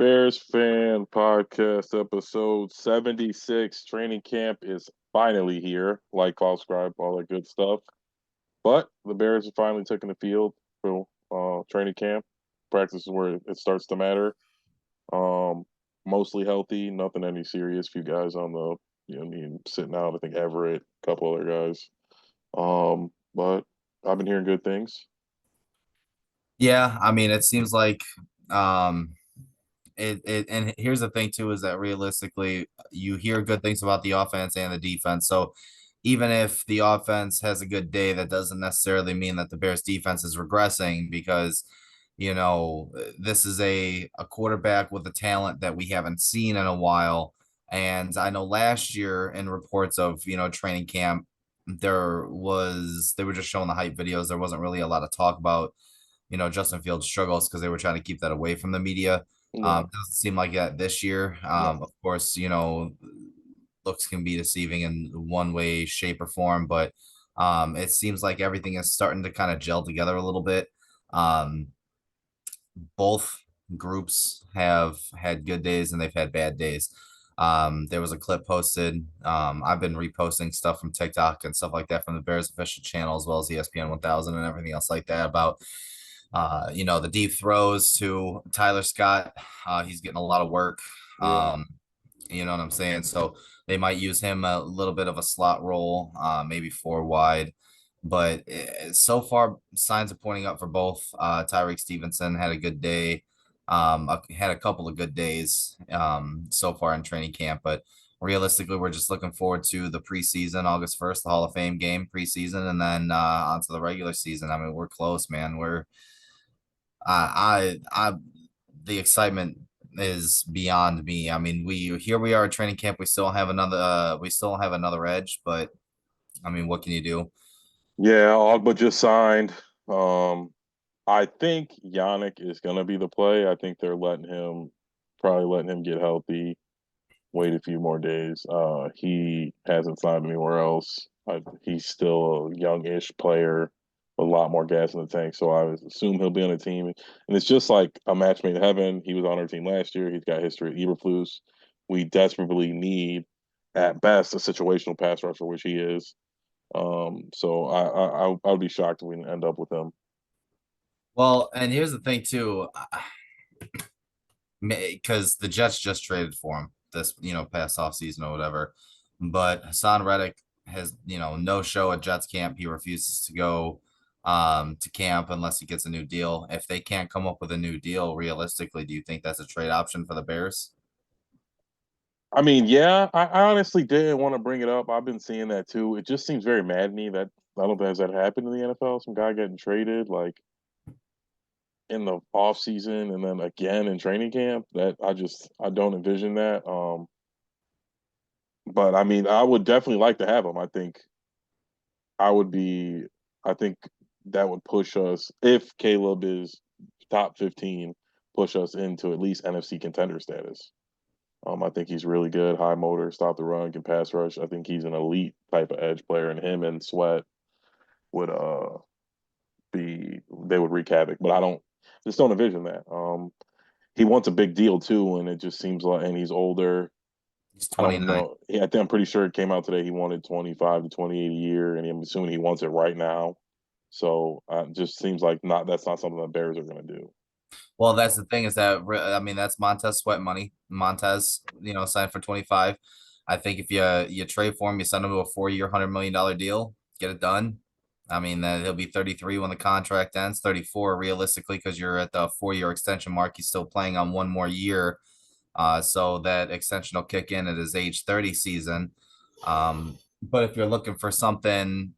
Bears Fan Podcast, episode 76. Training camp is finally here. Like, follow, subscribe, all that good stuff. But the Bears are finally taking the field for training camp. Practice is where it starts to matter. Mostly healthy, nothing any serious. Few guys on the, sitting out. I think Everett, a couple other guys. But I've been hearing good things. Yeah, I mean, it seems like um and here's the thing too is that realistically you hear good things about the offense and the defense. So even if the offense has a good day, that doesn't necessarily mean that the Bears defense is regressing because this is a quarterback with a talent that we haven't seen in a while. And I know last year in reports of, training camp, they were just showing the hype videos. There wasn't really a lot of talk about Justin Fields struggles because they were trying to keep that away from the media. Yeah, Doesn't seem like that this year. no. Of course, looks can be deceiving in one way, shape, or form, but it seems like everything is starting to kind of gel together a little bit. Um, both groups have had good days and they've had bad days. There was a clip posted. I've been reposting stuff from TikTok and stuff like that from the Bears official channel as well as ESPN 1000 and everything else like that about the deep throws to Tyler Scott. He's getting a lot of work. Yeah. You know what I'm saying? So they might use him a little bit of a slot role, maybe four wide. But so far, signs are pointing up for both. Tyreek Stevenson had a good day. Had a couple of good days so far in training camp, but realistically, we're just looking forward to the preseason, August 1st, the Hall of Fame game preseason, and then onto the regular season. I mean, we're close, man. I, the excitement is beyond me. I mean, we are at training camp. We still have another edge, but I mean, what can you do? Yeah, all but just signed. Um, I think Yannick is gonna be the play. I think they're probably letting him get healthy, wait a few more days. He hasn't signed anywhere else. He's still a youngish player with a lot more gas in the tank, so I would assume he'll be on the team. And it's just like a match made in heaven. He was on our team last year. He's got history at Eberflus. We desperately need, at best, a situational pass rusher, which he is. So I would be shocked if we didn't end up with him. Well, and here's the thing too, because the Jets just traded for him this, past off season or whatever. But Hassan Reddick has, no show at Jets camp. He refuses to go to camp unless he gets a new deal. If they can't come up with a new deal, realistically, do you think that's a trade option for the Bears? I mean, yeah, I honestly didn't want to bring it up. I've been seeing that too. It just seems very maddening that I don't think has that happened in the NFL. Some guy getting traded like in the off season and then again in training camp. That I don't envision that. But I mean, I would definitely like to have him. I would be. I think that would push us if Caleb is top 15, push us into at least NFC contender status. I think he's really good, high motor, stop the run, can pass rush. I think he's an elite type of edge player, and him and Sweat would they would wreak havoc. But I don't just don't envision that. He wants a big deal too, and it just seems like, and he's older. He's I don't 29. know. Yeah, I think I'm pretty sure it came out today. He wanted 25 to 28 a year, and I'm assuming he wants it right now. So it just seems like not that's not something the Bears are going to do. Well, that's the thing is that I mean that's Montez Sweat money. Montez, signed for 25. I think if you trade for him, you send him to a 4-year, $100 million deal, get it done. I mean, then he'll be 33 when the contract ends, 34 realistically, because you're at the 4-year extension mark. He's still playing on one more year. So that extension will kick in at his age 30 season. But if you're looking for something,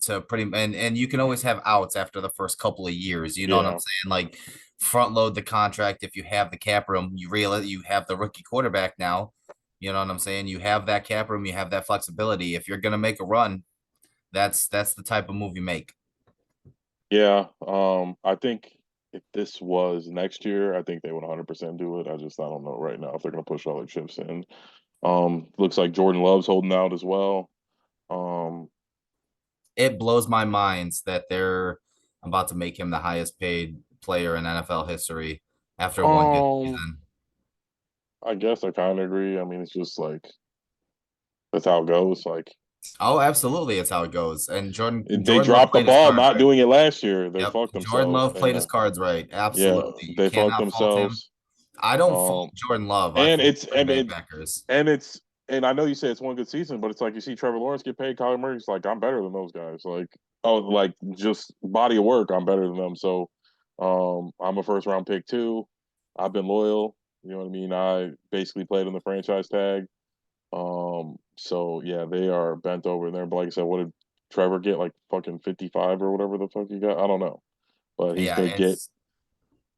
to pretty and you can always have outs after the first couple of years. You know what I'm Yeah, saying? Like front load the contract if you have the cap room. You realize you have the rookie quarterback now. You know what I'm saying? You have that cap room, you have that flexibility. If you're gonna make a run, that's the type of move you make. yeah. I think if this was next year, I think they would 100% do it. I don't know right now if they're going to push all their chips in. Looks like Jordan Love's holding out as well. Um, It blows my mind that they're about to make him the highest paid player in NFL history, after one good Um, season. I guess I kind of agree. I mean, it's just like that's how it goes. Like Oh, absolutely, it's how it goes. And they Jordan Love dropped the played his ball cards not right. doing it last year. They Yep, fucked Jordan themselves, Love played his and cards right. yeah, Absolutely, you they fucked cannot fault him. themselves. I don't fault Um, Jordan Love. I and fault it's Green and Bay it Packers. and it's and I know you say it's one good season, but it's like you see Trevor Lawrence get paid, Kyler Murray's like I'm better than those guys. Like oh, like just body of work, I'm better than them. So, I'm a first round pick too. I've been loyal. You know what I mean? I basically played on the franchise tag. So yeah, they are bent over there. But like I said, what did Trevor get? Like fucking 55 or whatever the fuck he got? I don't know. But he's Yeah, gonna get it's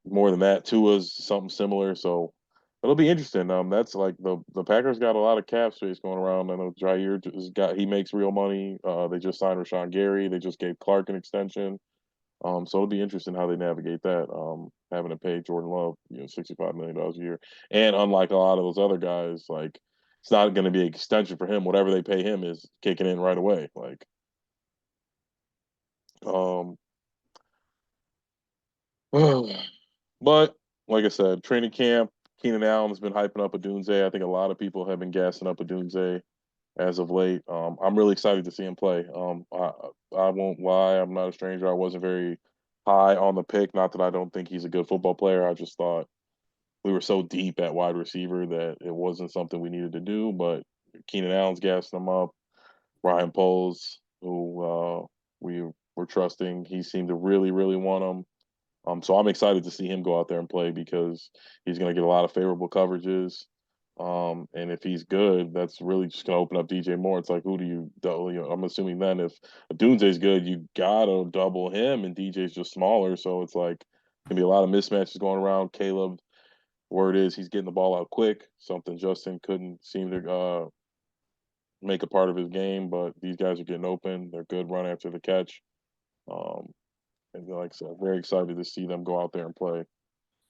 more than that. Tua's something similar. So it'll be interesting. That's like the Packers got a lot of cap space going around. I know Jair just got he makes real money. They just signed Rashawn Gary. They just gave Clark an extension. So it'll be interesting how they navigate that. Having to pay Jordan Love, $65 million a year, and unlike a lot of those other guys, like it's not going to be an extension for him. Whatever they pay him is kicking in right away. Um, but like I said, training camp. Keenan Allen's been hyping up a Doomsday. I think a lot of people have been gassing up a Doomsday as of late. I'm really excited to see him play. I won't lie, I'm not a stranger. I wasn't very high on the pick. Not that I don't think he's a good football player. I just thought we were so deep at wide receiver that it wasn't something we needed to do. But Keenan Allen's gassing him up. Ryan Poles, who we were trusting, he seemed to really, really want him. So I'm excited to see him go out there and play because he's going to get a lot of favorable coverages. And if he's good, that's really just going to open up DJ Moore. It's like, who do you double? I'm assuming then if Dunze's good, you got to double him, and DJ's just smaller. So it's like, going to be a lot of mismatches going around. Caleb, word is he's getting the ball out quick, something Justin couldn't seem to make a part of his game. But these guys are getting open. They're good run after the catch. Um, and like I said, very excited to see them go out there and play.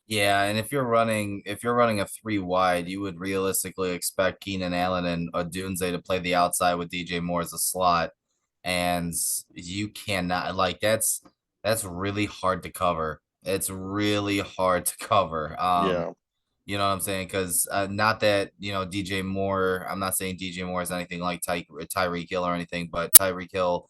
Yeah, and if you're running a three wide, you would realistically expect Keenan Allen and Odunze to play the outside with DJ Moore as a slot, and you cannot like that's really hard to cover. It's really hard to cover. Yeah, You know what I'm saying? Because not that DJ Moore. I'm not saying DJ Moore is anything like Tyreek Hill or anything, but Tyreek Hill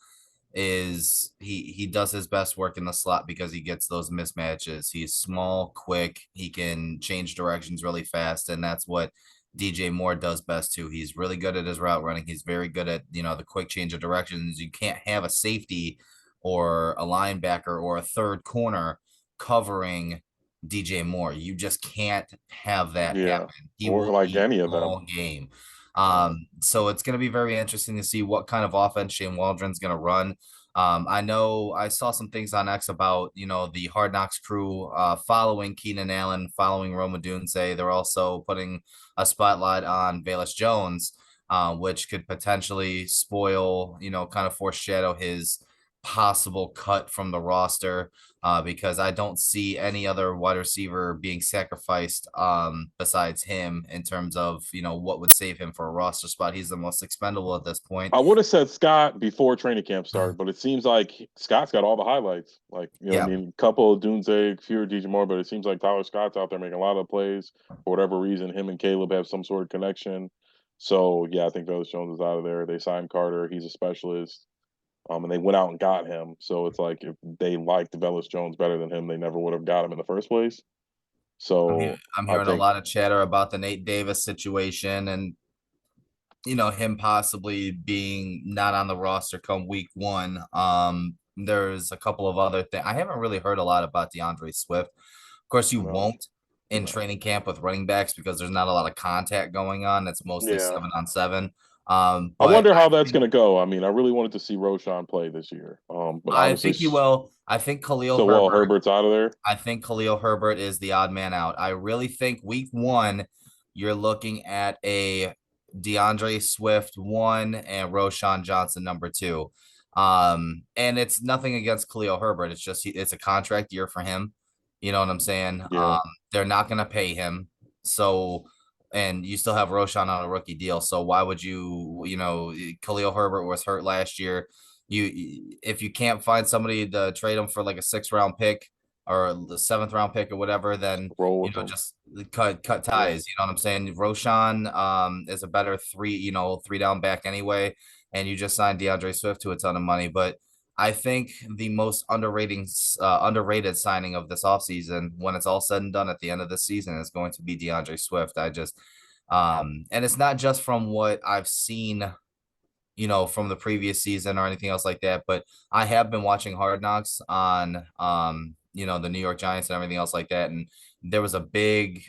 is he does his best work in the slot because he gets those mismatches. He's small, quick, he can change directions really fast, and that's what DJ Moore does best too. He's really good at his route running. He's very good at the quick change of directions. You can't have a safety or a linebacker or a third corner covering DJ Moore. You just can't have that yeah, happen. He or will like eat any of them. all game. Yeah, So it's going to be very interesting to see what kind of offense Shane Waldron's going to run. I know I saw some things on X about, the Hard Knocks crew following Keenan Allen, following Roma Dunze. They're also putting a spotlight on Velus Jones, which could potentially spoil, kind of foreshadow his possible cut from the roster because I don't see any other wide receiver being sacrificed besides him in terms of what would save him for a roster spot. He's the most expendable at this point. I would have said Scott before training camp started, but it seems like Scott's got all the highlights. Like what I Yeah, mean, couple of Dunze, fewer DJ Moore, but it seems like Tyler Scott's out there making a lot of plays for whatever reason. Him and Caleb have some sort of connection. So yeah, I think Velus Jones is out of there. They signed Carter; he's a specialist. And they went out and got him. So it's like if they liked Velus Jones better than him, they never would have got him in the first place. So I'm I hearing a think, lot of chatter about the Nate Davis situation and him possibly being not on the roster come week one. There's a couple of other things. I haven't really heard a lot about DeAndre Swift. Of course, you no, won't in no, training camp with running backs because there's not a lot of contact going on. It's mostly yeah. 7-on-7. I But wonder how that's going to go. I mean, I really wanted to see Roshan play this year, but I obviously, think he will. I think Khalil so well, Herbert Herbert's out of there. I think Khalil Herbert is the odd man out. I really think week one, you're looking at a DeAndre Swift one and Roshan Johnson number two. And it's nothing against Khalil Herbert. It's just it's a contract year for him. You know what I'm saying? Yeah, They're not gonna pay him. So and you still have Roshan on a rookie deal. So why would Khalil Herbert was hurt last year. If you can't find somebody to trade him for like a 6-round pick, or the 7th round pick or whatever, then Roll with them. just cut Yeah. ties. You know what I'm saying? Roshan is a better three down back anyway, and you just signed DeAndre Swift to a ton of money. But I think the most underrated signing of this offseason, when it's all said and done at the end of the season, is going to be DeAndre Swift. And it's not just from what I've seen, from the previous season or anything else like that. But I have been watching Hard Knocks on the New York Giants and everything else like that. And there was a big,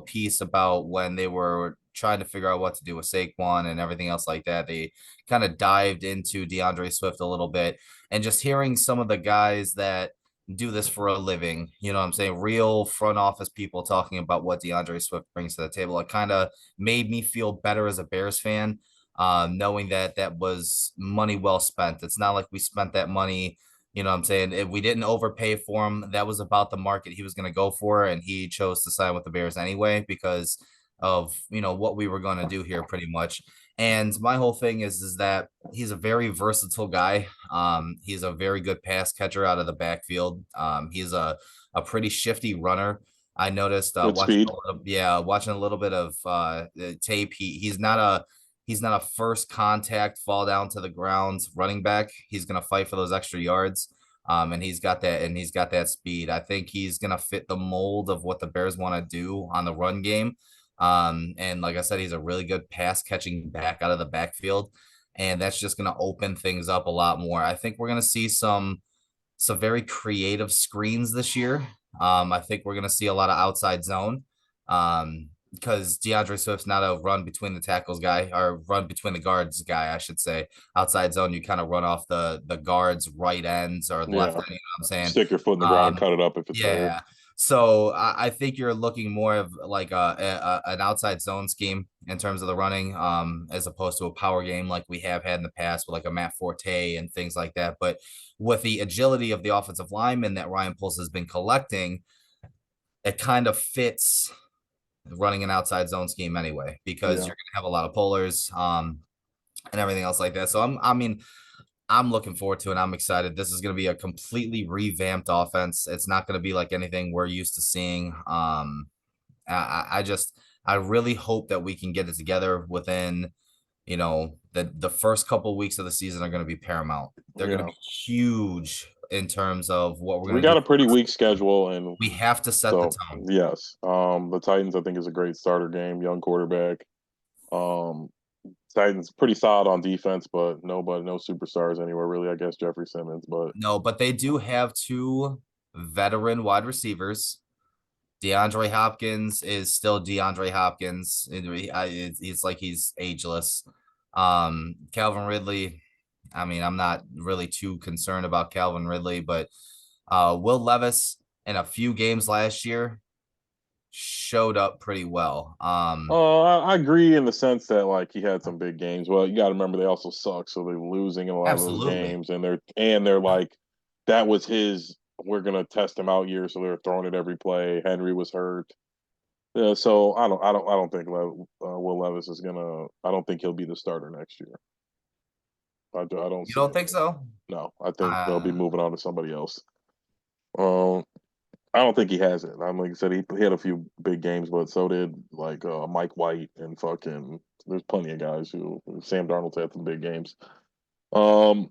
piece about when they were trying to figure out what to do with Saquon and everything else like that. They kind of dived into DeAndre Swift a little bit, and just hearing some of the guys that do this for a living, you know what I'm saying? Real front office people talking about what DeAndre Swift brings to the table. It kind of made me feel better as a Bears fan, knowing that that was money well spent. It's not like we spent that money, you know what I'm saying? If we didn't overpay for him, that was about the market he was going to go for. And he chose to sign with the Bears anyway because of, what we were going to do here pretty much. And my whole thing is that he's a very versatile guy. He's a very good pass catcher out of the backfield. He's a pretty shifty runner. I noticed Good speed. watching a little bit of the tape. He's not a first contact fall down to the ground running back. He's gonna fight for those extra yards. And he's got that speed. I think he's gonna fit the mold of what the Bears want to do on the run game. And like I said, he's a really good pass catching back out of the backfield. And that's just gonna open things up a lot more. I think we're gonna see some very creative screens this year. I think we're going to see a lot of outside zone, because DeAndre Swift's not a run between the tackles guy, or run between the guards guy, I should say. Outside zone, you kind of run off the guards, right ends or left Yeah. end. You know what I'm saying? Stick your foot in the ground and Um, cut it up if it's there. yeah. So I think you're looking more of like an outside zone scheme in terms of the running, as opposed to a power game like we have had in the past with like a Matt Forte and things like that. But with the agility of the offensive lineman that Ryan Poles has been collecting, it kind of fits running an outside zone scheme anyway, because Yeah. you're gonna have a lot of pullers, and everything else like that. So I'm looking forward to it. I'm excited. This is going to be a completely revamped offense. It's not going to be like anything we're used to seeing. I really hope that we can get it together within, the first couple of weeks of the season are going to be paramount. They're going to Yeah. be huge in terms of what we're We going to got do. a pretty weak schedule, and We have to set the so tone. yes. The Titans I think is a great starter game, young quarterback. Um Titans pretty solid on defense, but no superstars anywhere really. I guess Jeffrey Simmons, but No, but they do have two veteran wide receivers. DeAndre Hopkins is still DeAndre Hopkins. It's like he's ageless. Calvin Ridley, I mean, I'm not really too concerned about Calvin Ridley, but Will Levis in a few games last year showed up pretty well. I agree in the sense that like he had some big games. Well, you got to remember they also suck, so they're losing in a lot of those Absolutely. games, and they're like that was his. We're gonna test him out year, so they're throwing it every play. Henry was hurt, so I don't think Will Levis is gonna. I don't think he'll be the starter next year. I don't You see don't it. think so? No, I think they'll be Uh, moving on to somebody else. Um, I don't think he has it. I'm like I said, he had a few big games, but so did like Mike White and fucking. There's plenty of guys who Sam Darnold's had some big games. Um,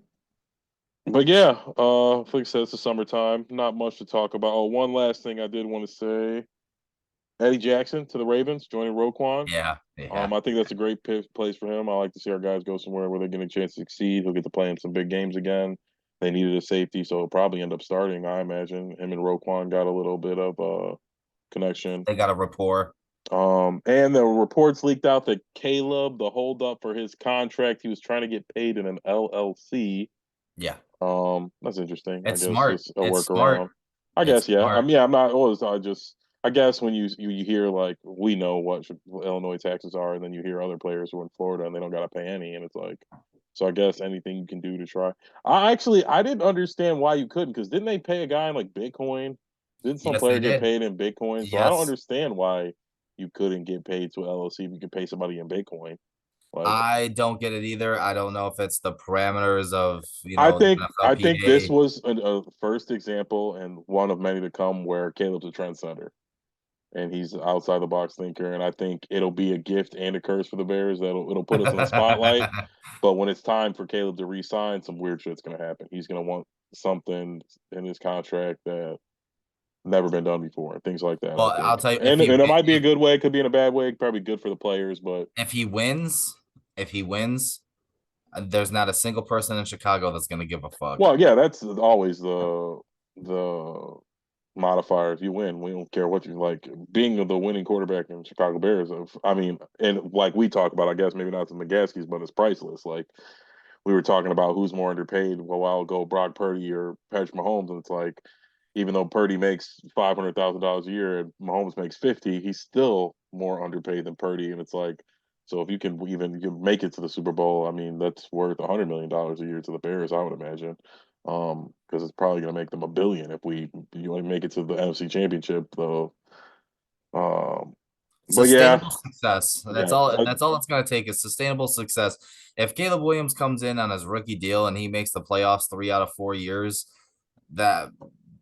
but yeah, like I said, it's the summertime. Not much to talk about. Oh, one last thing I did want to say: Eddie Jackson to the Ravens, joining Roquan. yeah, yeah. I think that's a great place for him. I like to see our guys go somewhere where they're getting a chance to succeed. He'll get to play in some big games again. They needed a safety, so he'll probably end up starting. I imagine him and Roquan got a little bit of connection. They got a rapport. And the reports leaked out that Caleb, the holdup for his contract, he was trying to get paid in an LLC. Yeah. That's interesting. I It's guess smart. it's a It's smart. workaround. I It's guess, yeah. I smart. mean, I'm not always. I guess when you hear like we know what Illinois taxes are, and then you hear other players who are in Florida and they don't got to pay any, and it's like, so I guess anything you can do to try. I didn't understand why you couldn't, because didn't they pay a guy in like Bitcoin? Didn't some Yes, they player get did. paid in Bitcoin? So I don't Yes. understand why you couldn't get paid to an LLC if you could pay somebody in Bitcoin. Like, I don't get it either. I don't know if it's the parameters of I the think I think this NFLPA. was a first example and one of many to come where Caleb's a trendsetter and he's outside the box thinker. And I think it'll be a gift and a curse for the Bears. It'll put us in the spotlight. But when it's time for Caleb to re-sign, some weird shit's gonna happen. He's gonna want something in his contract that never been done before, and things like that. I Well, I'll think, tell you, and it might be a good way, it could be in a bad way, probably good for the players, but if he wins, there's not a single person in Chicago that's gonna give a fuck. well, yeah, that's always the modifier. If you win, we don't care what you like. Being the winning quarterback in Chicago Bears, I mean, and like we talk about, I guess maybe not the McGaskies, but it's priceless. Like we were talking about who's more underpaid a while ago, Brock Purdy or Patrick Mahomes, and it's like even though Purdy makes $500,000 a year and Mahomes makes 50, he's still more underpaid than Purdy, and it's like. So if you can even you make it to the Super Bowl, I mean that's worth $100 million a year to the Bears, I would imagine, because it's probably going to make them $1 billion if you want to make it to the NFC Championship, though. Um, but yeah, Sustainable success. That's yeah, all. That's all it's gonna take is sustainable success. If Caleb Williams comes in on his rookie deal and he makes the playoffs 3 out of 4 years, that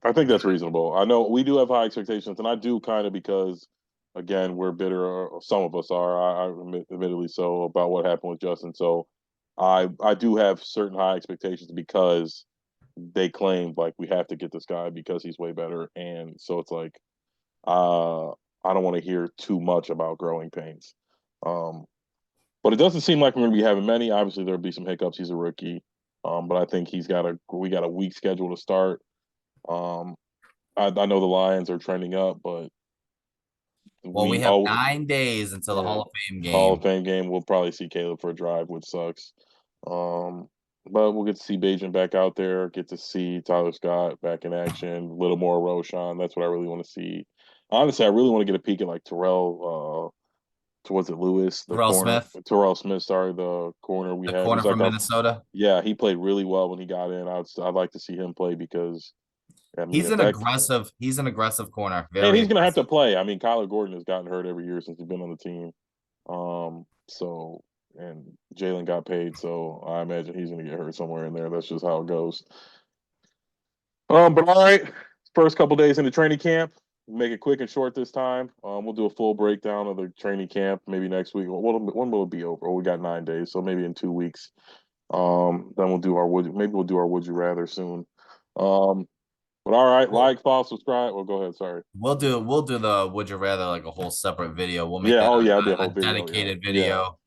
I think that's reasonable. I know we do have high expectations, and I do kind of because, again, we're bitter. Or some of us are. Admittedly so about what happened with Justin. So, I do have certain high expectations because they claimed like we have to get this guy because he's way better, and so it's like I don't want to hear too much about growing pains. Um, but it doesn't seem like we're going to be having many. Obviously, there'll be some hiccups. He's a rookie, but I think we got a weak schedule to start. Um, I know the Lions are trending up, but well, we we have all 9 days until the yeah Hall of Fame Hall of game. Fame game. We'll probably see Caleb for a drive, which sucks. Um, but we'll get to see Bajan back out there. Get to see Tyler Scott back in action. A little more Roshan. That's what I really want to see. Honestly, I really want to get a peek at like Terrell. Was it Lewis, the Terrell corner? Smith, Terrell Smith, sorry, the corner we the have. corner He's like from our Minnesota. yeah. He played really well when he got in. I'd like to see him play because I mean He's if an that aggressive. He's an aggressive corner. and Very he's gonna have to aggressive. play. I mean, Kyler Gordon has gotten hurt every year since he's been on the team. So and Jalen got paid, so I imagine he's gonna get hurt somewhere in there. That's just how it goes. But all right, first couple days into training camp. Make it quick and short this time. We'll do a full breakdown of the training camp maybe next week. When will it be over? We got 9 days, so maybe in 2 weeks. Then maybe we'll do our would you rather soon. Um, but all right, Well, like, follow, subscribe. Well, go ahead. Sorry. we'll do the would you rather like a whole separate video. We'll make Yeah. that Oh, yeah. It'll be a a whole video. Yeah. dedicated Yeah. video.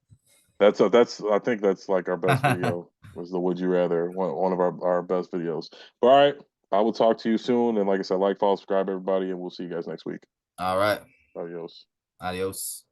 That's. I think that's like our best video. Was the Would You Rather one of our best videos. But all right. I will talk to you soon. And like I said, like, follow, subscribe, everybody, and we'll see you guys next week. All right. Adios. Adios.